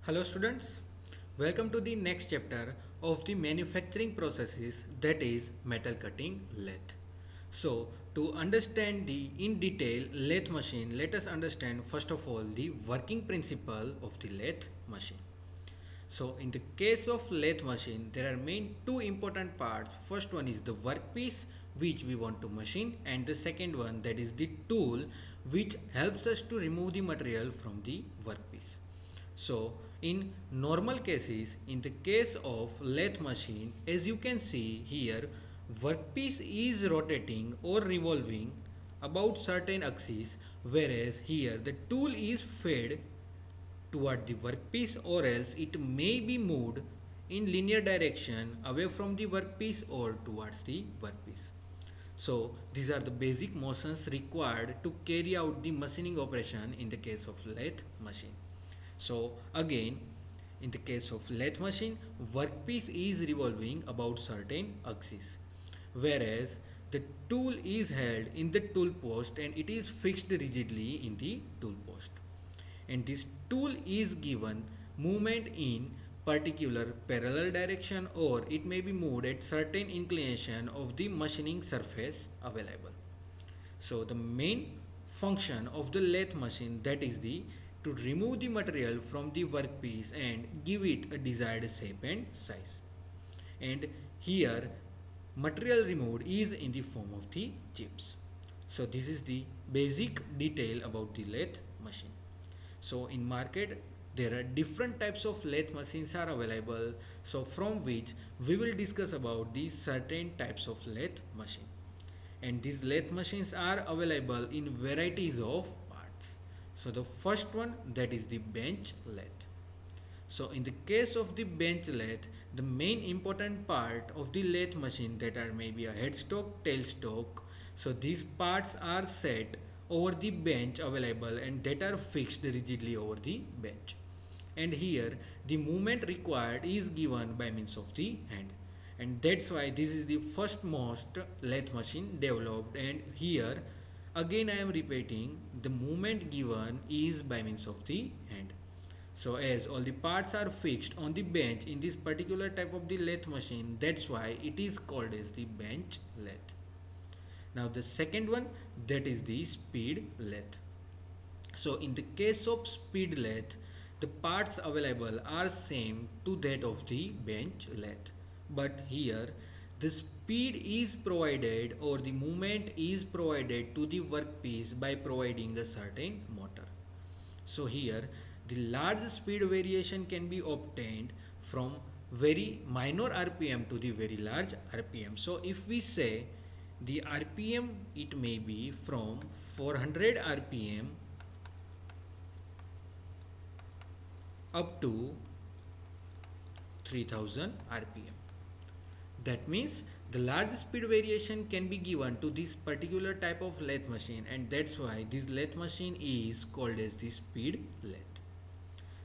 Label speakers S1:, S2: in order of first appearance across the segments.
S1: Hello students, welcome to the next chapter of the manufacturing processes, that is metal cutting lathe. So to understand the in detail lathe machine, let us understand first of all the working principle of the lathe machine. So in the case of lathe machine, there are main two important parts. First one is the workpiece which we want to machine, and the second one, that is the tool which helps us to remove the material from the workpiece. So in normal cases, in the case of lathe machine, as you can see here, workpiece is rotating or revolving about certain axis, whereas here the tool is fed toward the workpiece, or else it may be moved in linear direction away from the workpiece or towards the workpiece. So these are the basic motions required to carry out the machining operation in the case of lathe machine. So again, in the case of lathe machine, workpiece is revolving about certain axis, whereas the tool is held in the tool post and it is fixed rigidly in the tool post, and this tool is given movement in particular parallel direction, or it may be moved at certain inclination of the machining surface available. So the main function of the lathe machine, that is the to remove the material from the workpiece and give it a desired shape and size. And here material removed is in the form of the chips. So this is the basic detail about the lathe machine. So in market there are different types of lathe machines are available, so from which we will discuss about these certain types of lathe machine. And these lathe machines are available in varieties of parts. So the first one, that is the bench lathe. So in the case of the bench lathe, the main important part of the lathe machine, that are maybe a headstock, tailstock. So these parts are set over the bench available and that are fixed rigidly over the bench. And here the movement required is given by means of the hand. And that's why this is the first most lathe machine developed, and here again I am repeating, the movement given is by means of the hand. So as all the parts are fixed on the bench in this particular type of the lathe machine, that's why it is called as the bench lathe. Now the second one, that is the speed lathe. So in the case of speed lathe, the parts available are same to that of the bench lathe. But here the speed is provided, or the movement is provided to the workpiece by providing a certain motor. So here the large speed variation can be obtained from very minor RPM to the very large RPM. So if we say the RPM, it may be from 400 RPM up to 3000 RPM. That means the large speed variation can be given to this particular type of lathe machine, and that's why this lathe machine is called as the speed lathe.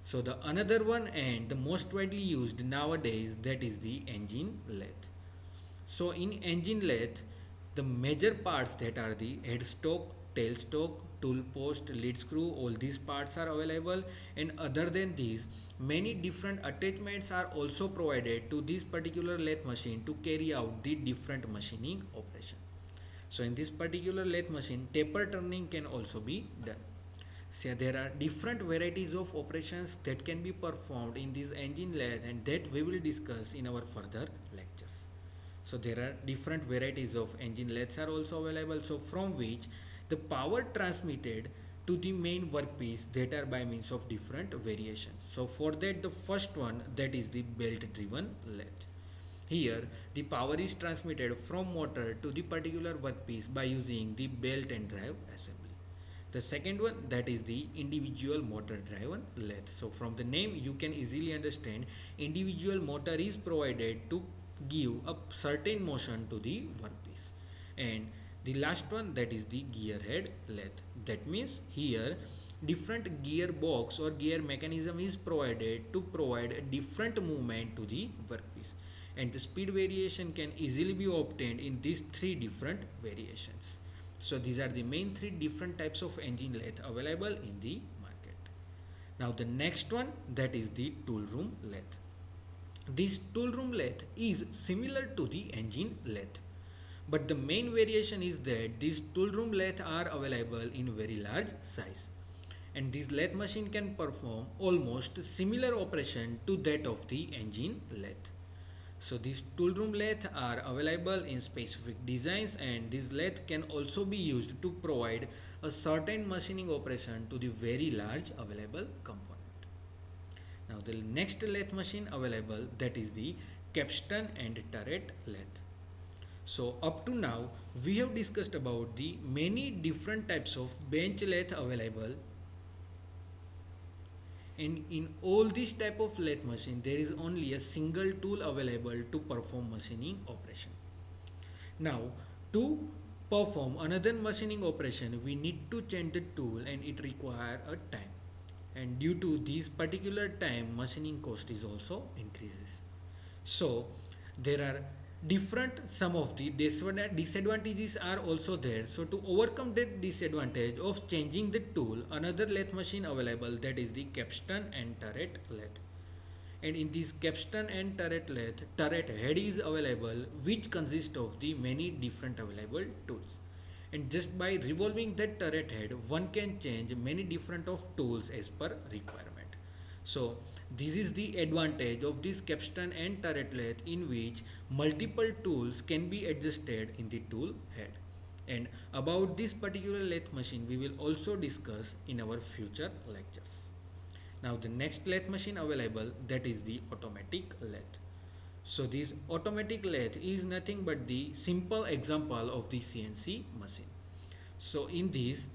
S1: So the another one and the most widely used nowadays, that is the engine lathe. So in engine lathe, the major parts, that are the headstock, tailstock, tool post, lead screw, all these parts are available, and other than these, many different attachments are also provided to this particular lathe machine to carry out the different machining operation. So in this particular lathe machine, taper turning can also be done. So there are different varieties of operations that can be performed in this engine lathe, and that we will discuss in our further lectures. So there are different varieties of engine lathes are also available, so from which the power transmitted to the main workpiece, that are by means of different variations. So for that, the first one, that is the belt driven lathe. Here the power is transmitted from motor to the particular workpiece by using the belt and drive assembly. The second one, that is the individual motor driven lathe. So from the name you can easily understand, individual motor is provided to give a certain motion to the workpiece. And the last one, that is the gearhead lathe. That means here different gearbox or gear mechanism is provided to provide a different movement to the workpiece, and the speed variation can easily be obtained in these three different variations. So these are the main three different types of engine lathe available in the market. Now the next one, that is the tool room lathe. This tool room lathe is similar to the engine lathe, but the main variation is that these tool room lathe are available in very large size, and this lathe machine can perform almost similar operation to that of the engine lathe. So these tool room lathe are available in specific designs, and this lathe can also be used to provide a certain machining operation to the very large available component. Now the next lathe machine available, that is the capstan and turret lathe. So up to now we have discussed about the many different types of bench lathe available, and in all this type of lathe machine there is only a single tool available to perform machining operation. Now to perform another machining operation we need to change the tool, and it require a time, and due to this particular time machining cost is also increases. So there are different, some of the disadvantages are also there. So to overcome that disadvantage of changing the tool, another lathe machine available, that is the capstan and turret lathe. And in this capstan and turret lathe, turret head is available, which consists of the many different available tools. And just by revolving that turret head, one can change many different of tools as per requirement. So this is the advantage of this capstan and turret lathe, in which multiple tools can be adjusted in the tool head. And about this particular lathe machine we will also discuss in our future lectures. Now the next lathe machine available, that is the automatic lathe. So this automatic lathe is nothing but the simple example of the CNC machine. So in these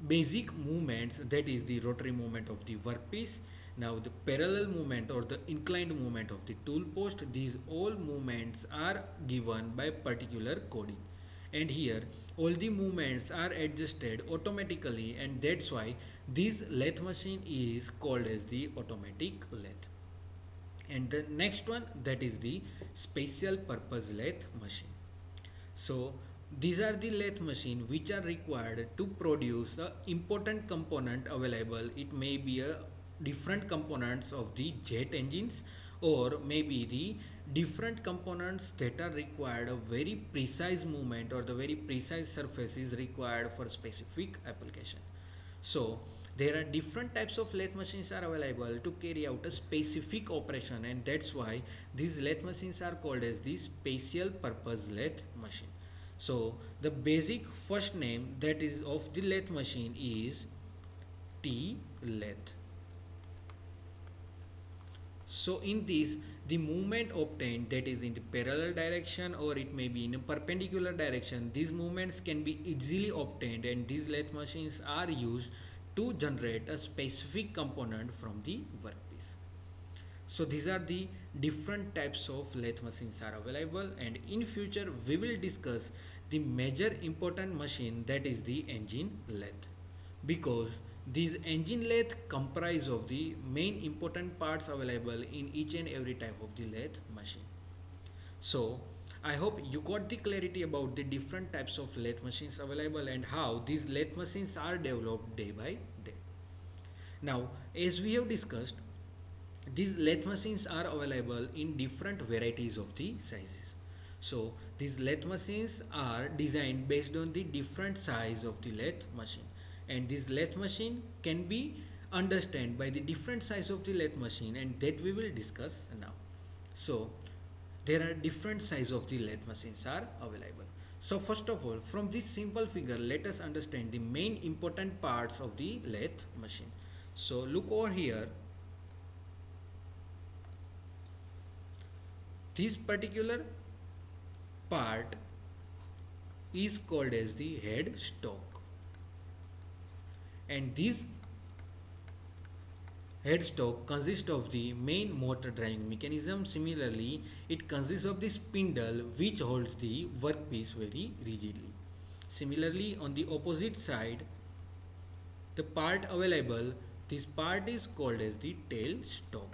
S1: basic movements, that is the rotary movement of the workpiece, now the parallel movement or the inclined movement of the tool post, these all movements are given by particular coding, and here all the movements are adjusted automatically, and that's why this lathe machine is called as the automatic lathe. And the next one, that is the special purpose lathe machine. So these are the lathe machine which are required to produce a important component available. It may be a different components of the jet engines, or maybe the different components that are required a very precise movement, or the very precise surface is required for specific application. So there are different types of lathe machines are available to carry out a specific operation, and that's why these lathe machines are called as the special purpose lathe machine. So the basic first name that is of the lathe machine is T lathe. So in this, the movement obtained, that is in the parallel direction or it may be in a perpendicular direction, these movements can be easily obtained, and these lathe machines are used to generate a specific component from the workpiece. So these are the different types of lathe machines are available, and in future we will discuss the major important machine, that is the engine lathe, because these engine lathe comprise of the main important parts available in each and every type of the lathe machine. So I hope you got the clarity about the different types of lathe machines available and how these lathe machines are developed day by day. Now, as we have discussed, these lathe machines are available in different varieties of the sizes. So these lathe machines are designed based on the different size of the lathe machine, and this lathe machine can be understood by the different size of the lathe machine, and that we will discuss now. So there are different size of the lathe machines are available. So first of all, from this simple figure, let us understand the main important parts of the lathe machine. So look over here. This particular part is called as the head stock, and this headstock consists of the main motor driving mechanism. Similarly, it consists of the spindle which holds the workpiece very rigidly. Similarly, on the opposite side, the part available, this part is called as the tail stock.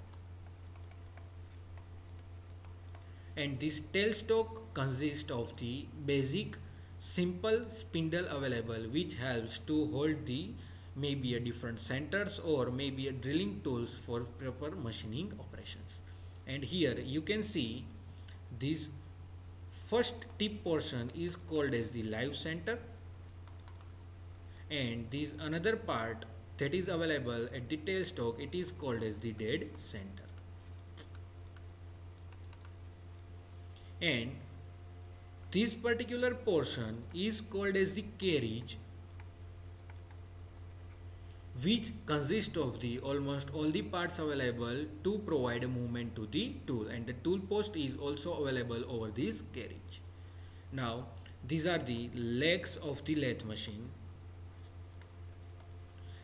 S1: And this tailstock consists of the basic simple spindle available, which helps to hold the maybe a different centers, or maybe a drilling tools for proper machining operations. And here you can see this first tip portion is called as the live center, and this another part that is available at the tailstock, it is called as the dead center. And this particular portion is called as the carriage, which consists of the almost all the parts available to provide a movement to the tool, and the tool post is also available over this carriage. Now these are the legs of the lathe machine.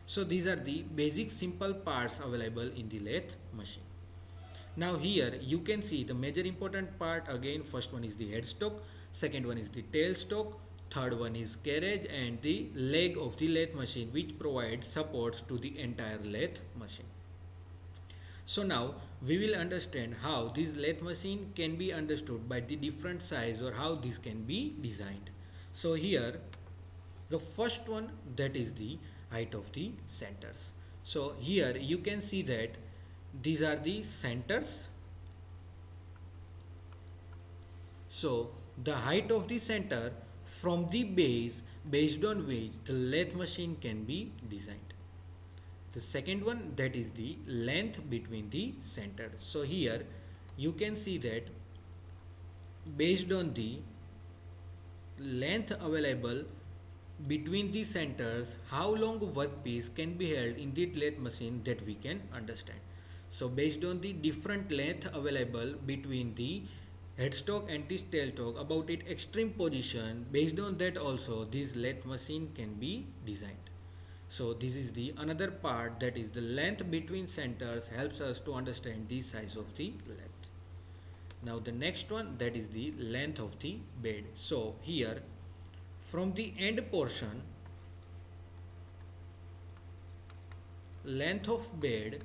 S1: So these are the basic simple parts available in the lathe machine. Now here you can see the major important part again. First one is the headstock, second one is the tailstock, third one is carriage, and the leg of the lathe machine, which provides supports to the entire lathe machine. So now we will understand how this lathe machine can be understood by the different size, or how this can be designed. So here the first one, that is the height of the centers. So here you can see that these are the centers. So the height of the center from the base, based on which the lathe machine can be designed. The second one, that is the length between the centers. So here you can see that based on the length available between the centers, how long workpiece can be held in the lathe machine, that we can understand. So based on the different length available between the headstock and this tailstock about its extreme position, based on that also this lathe machine can be designed. So this is the another part, that is the length between centers helps us to understand the size of the lathe. Now the next one, that is the length of the bed. So here from the end portion, length of bed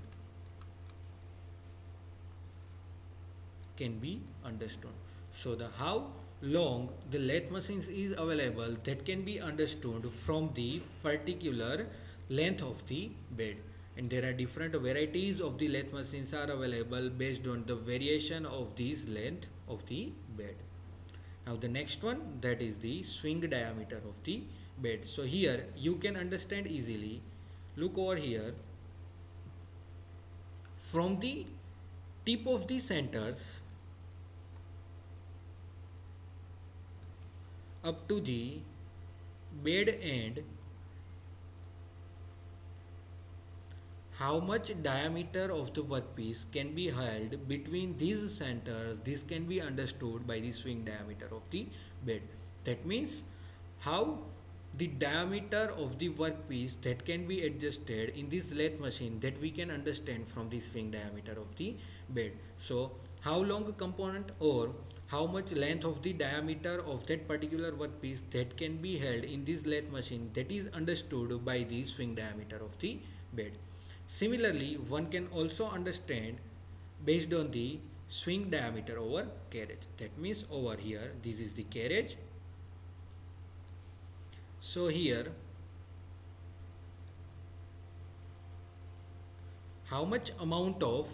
S1: can be understood. So the how long the lathe machines is available, that can be understood from the particular length of the bed. And there are different varieties of the lathe machines are available based on the variation of this length of the bed. Now the next one, that is the swing diameter of the bed. So here you can understand easily. Look over here. From the tip of the centers up to the bed end, how much diameter of the workpiece can be held between these centers, this can be understood by the swing diameter of the bed. That means how the diameter of the workpiece that can be adjusted in this lathe machine, that we can understand from the swing diameter of the bed. So how long a component, or how much length of the diameter of that particular workpiece that can be held in this lathe machine, that is understood by the swing diameter of the bed. Similarly, one can also understand based on the swing diameter over carriage. That means over here, this is the carriage. So here, how much amount of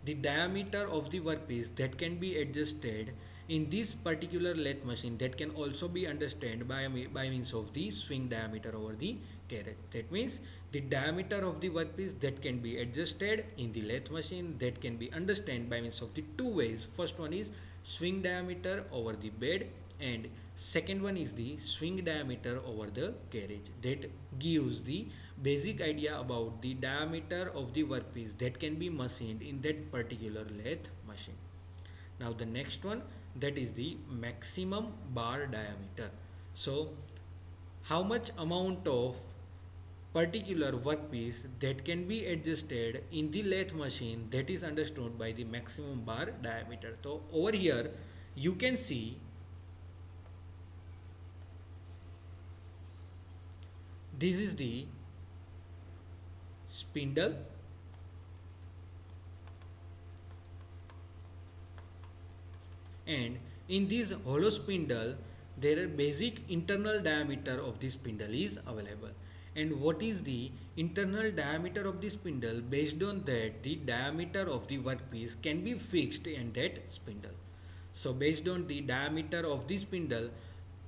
S1: the diameter of the workpiece that can be adjusted in this particular lathe machine, that can also be understood by means of the swing diameter over the carriage. That means the diameter of the workpiece that can be adjusted in the lathe machine, that can be understood by means of the two ways. First one is swing diameter over the bed, and second one is the swing diameter over the carriage. That gives the basic idea about the diameter of the workpiece that can be machined in that particular lathe machine. Now the next one, that is the maximum bar diameter. So how much amount of particular workpiece that can be adjusted in the lathe machine, that is understood by the maximum bar diameter. So over here you can see this is the spindle, and in this hollow spindle there are basic internal diameter of this spindle is available, and what is the internal diameter of the spindle. Based on that, the diameter of the workpiece can be fixed in that spindle. So based on the diameter of the spindle,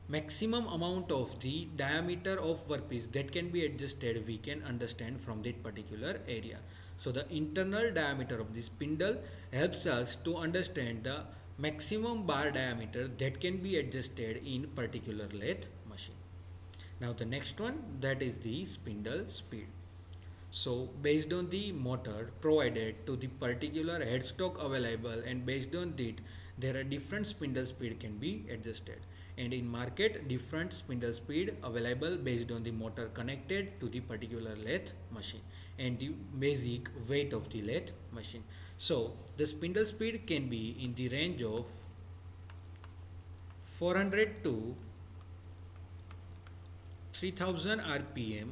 S1: maximum amount of the diameter of workpiece that can be adjusted we can understand from that particular area. So the internal diameter of the spindle helps us to understand the maximum bar diameter that can be adjusted in particular lathe machine. Now the next one, that is the spindle speed. So based on the motor provided to the particular headstock available, and based on that there are different spindle speed can be adjusted, and in market different spindle speed available based on the motor connected to the particular lathe machine and the basic weight of the lathe machine. So the spindle speed can be in the range of 400 to 3000 rpm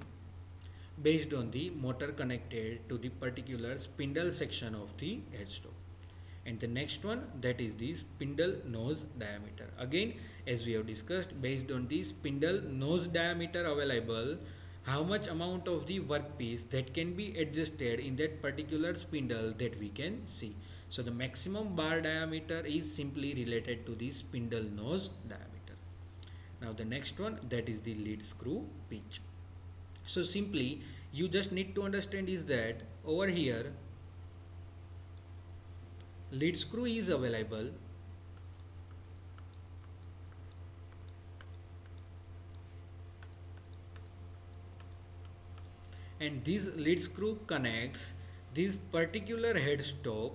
S1: based on the motor connected to the particular spindle section of the headstock. And the next one, that is the spindle nose diameter. Again, as we have discussed, based on the spindle nose diameter available, how much amount of the workpiece that can be adjusted in that particular spindle that we can see. So the maximum bar diameter is simply related to the spindle nose diameter. Now the next one, that is the lead screw pitch. So simply you just need to understand is that over here lead screw is available, and this lead screw connects this particular headstock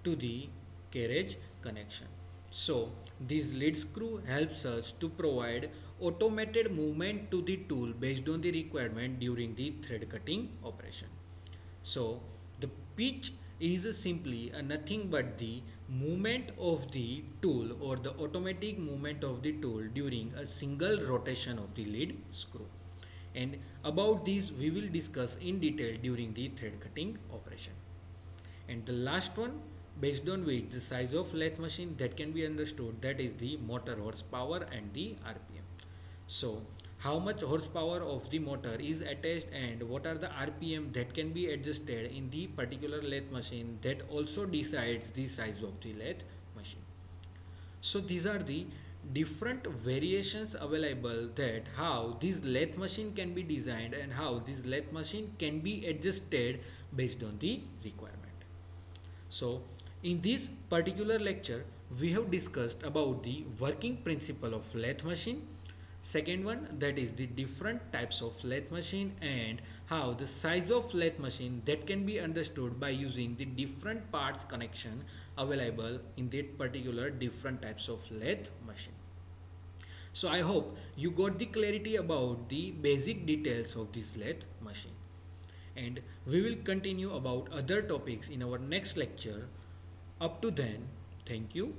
S1: to the carriage connection. So this lead screw helps us to provide automated movement to the tool based on the requirement during the thread cutting operation. So the pitch is simply nothing but the movement of the tool or the automatic movement of the tool during a single rotation of the lead screw. And about this we will discuss in detail during the thread cutting operation. And the last one, based on which the size of lathe machine that can be understood, that is the motor horsepower and the rpm. So how much horsepower of the motor is attached and what are the rpm that can be adjusted in the particular lathe machine, that also decides the size of the lathe machine. So these are the different variations available, that how this lathe machine can be designed and how this lathe machine can be adjusted based on the requirement. So in this particular lecture we have discussed about the working principle of lathe machine. Second one, that is the different types of lathe machine and how the size of lathe machine that can be understood by using the different parts connection available in that particular different types of lathe machine. So I hope you got the clarity about the basic details of this lathe machine, and we will continue about other topics in our next lecture. Up to then, thank you.